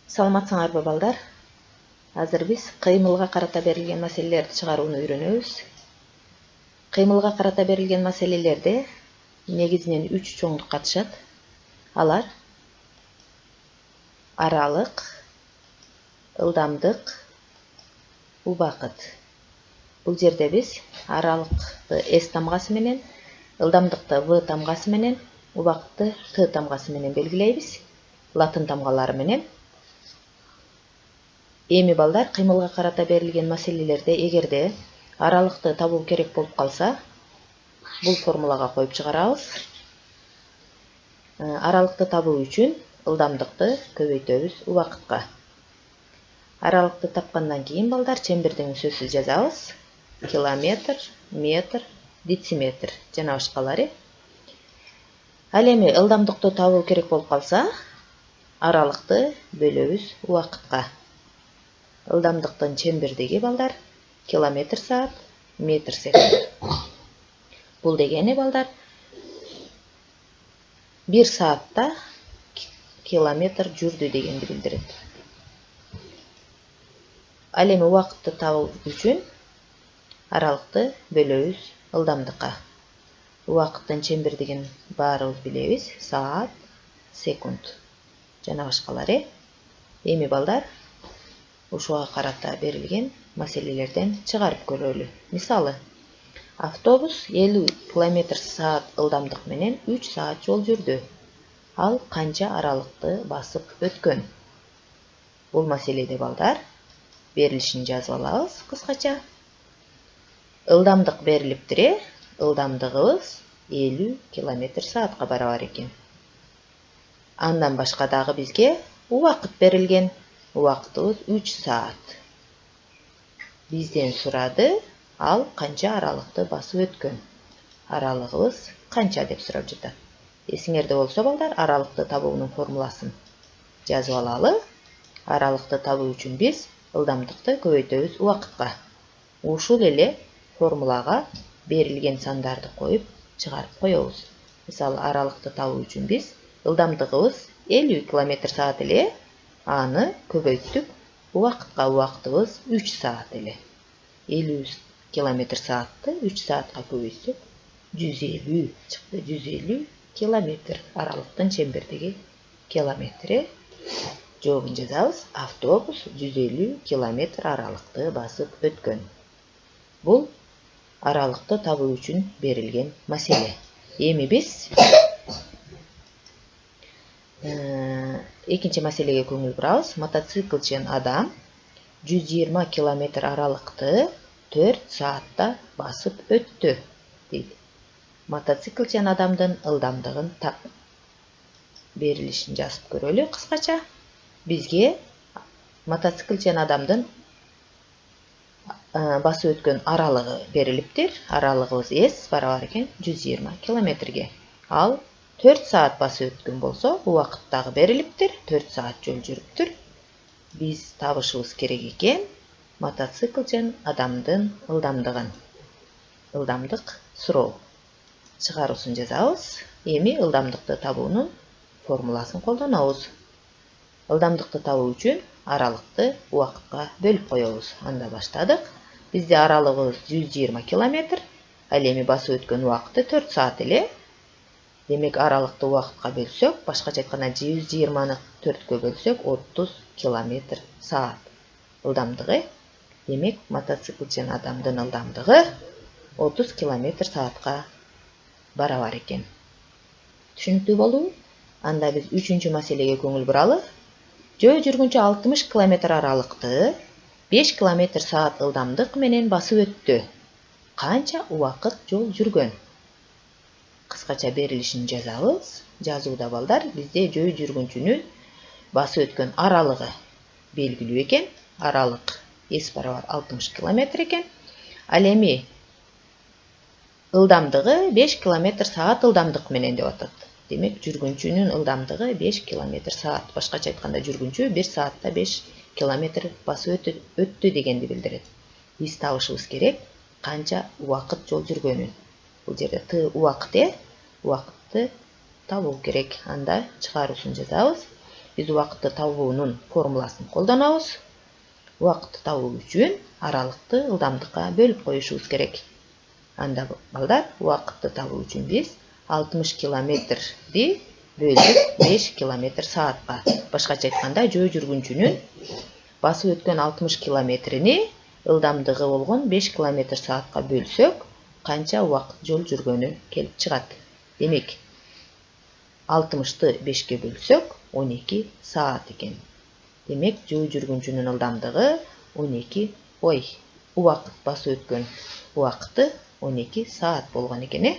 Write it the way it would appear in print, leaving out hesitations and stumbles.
Саламатсыңарбы балдар? Азыр биз кыймылга карата берилген маселелерди чыгарууну үйрөнөбүз. Кыймылга карата берилген маселелерде негизинен 3 чоңдук катышат. Алар аралык, ылдамдык, убакыт. Бул жерде биз аралыкты S тамгасы менен, ылдамдыкты V тамгасы менен, убакытты T тамгасы менен белгилейбиз. Латын тамгалары менен. Эми балдар, кыймылга карата берилген маселелерде эгерде аралыкты табуу керек болуп калса, бул формулага коюп чыгарабыз. Аралыкты табуу үчүн ылдамдыкты көбөйтөбүз убакытка. Аралыкты тапкандан кийин балдар чембирдин сөзсүз жазабыз. Километр, метр, дециметр жана башкалары. Ал эми ылдамдыкты табуу керек болуп калса, аралыкты бөлөбүз убакытка. Ылдамдыктын чембирдиги балдар километр саат, метр секунд. Бул дегени балдар 1 саатта километр жүрдү дегенди билдирет. Ал эми убакытты табуу үчүн аралыкты бөлөбүз ылдамдыкка. Убакыттын чембирдигин баарыбыз билебиз. Саат, секунд жана башкалары. Эми балдар ушуга карата берилген маселелерден чыгарып көрөлү. Мисалы, автобус 50 км/саат ылдамдык менен 3 саат жол жүрдү. Ал канча аралыкты басып өткөн? Бул маселеде балдар берилишин жазып алабыз кыскача. Ылдамдык берилиптир. Ылдамдыгыбыз 50 км/саатка барабар экен. Андан башка дагы бизге убакыт берилген. Убакытыбыз 3 саат. Бизден сурады, ал канча аралыкты басып өткөн? Аралыгыбыз канча деп сурап жатат. Эсиңерде болсо балдар, аралыкты табуунун формуласын жазып алалы. Аралыкты табуу үчүн биз ылдамдыкты көбөйтөбүз убакытка. Ушул эле формулага берилген сандарды коюп чыгарып коебуз. Мисалы, аралыкты табуу үчүн биз ылдамдыгыбыз 50 км/саат эле, аны көбөйттүк убакытка. Убакытыбыз 3 саат эле. 50 км/саатты 3 саатка көбөйтсөк 150 чыкты. 150 километр аралыктын чембирдиги километри. Жообун жазабыз. Автобус 150 км аралыкты басып өткөн. Бул аралыкты табуу үчүн берилген маселе. Эми биз экинчи маселеге көңүл бурабыз. Мотоциклчен адам 120 км аралыкты 4 саатта басып өттү дейт. Мотоциклчен адамдын ылдамдыгын тап. Берилишин жазып көрөлү кыскача. Бизге мотоциклчен адамдын басып өткөн аралыгы берилиптир. Аралыгыбыз S барабар экен 120 километрге. Ал 4 саат басып өткөн болсо, убакыт дагы берилиптир. 4 саат жол жүрүптүр. Биз табышыбыз керек экен мотоциклчен адамдын ылдамдыгын. Ылдамдык суроо. Чыгаруусун жазабыз. Эми ылдамдыкты табуунун формуласын колдонобуз. Ылдамдыкты табуу үчүн аралыкты убакытка бөлүп коебуз. Анда баштадык. Бизде аралыгыбыз 120 км. Ал эми басып өткөн убакыты 4 саат эле. Демек аралыкты убакытка бөлсөк, башкача айтканда 120-ны 4кө бөлсөк 30 км/саат ылдамдыгы. Демек мотоциклчен адамдын ылдамдыгы 30 км/саатка барабар экен. Түшүнүктүү болдубу? Анда биз 3-чү маселеге көңүл буралы. Жөө жүргүнчү 60 км аралыкты 5 км/саат ылдамдык менен басып өттү. Канча убакыт жол жүргөн? Кыскача берилишин жазабыз. Жазууда балдар бизде жөө жүргүнчүнүн басып өткөн аралыгы белгилүү экен. Аралык S барабар 60 км экен. Ал эми ылдамдыгы 5 км/саат ылдамдык менен деп атат. Демек жүргүнчүнүн ылдамдыгы 5 км/саат. Башкача айтканда жүргүнчү 1 саатта 5 км басып өттү дегенди билдирет. Биз табышыбыз керек канча убакыт жол жүргөнүн. Бул жерде Т убакыт, убакытты табуу керек. Анда чыгаруусун жазабыз. биз убакытты табуунун формуласын колдонобуз. Убакытты табуу үчүн аралыкты ылдамдыкка бөлүп коюшубуз керек. Анда балдар, убакытты табуу үчүн биз 60 километрди бөлдүк 5 километр саатка. Башкача айтканда, жөө жүргүнчүнүн басып өткөн 60 километрини ылдамдыгы болгон 5 километр саатка бөлсөк, канча убакыт жол жүргөнү келип чыгат. Демек, 60-ты 5-ке бөлсөк, 12 саат экен. Демек, жөө жүргүнчүнүн ылдамдыгы 12, убакыт басып өткөн убакыты 12 саат болгон экен.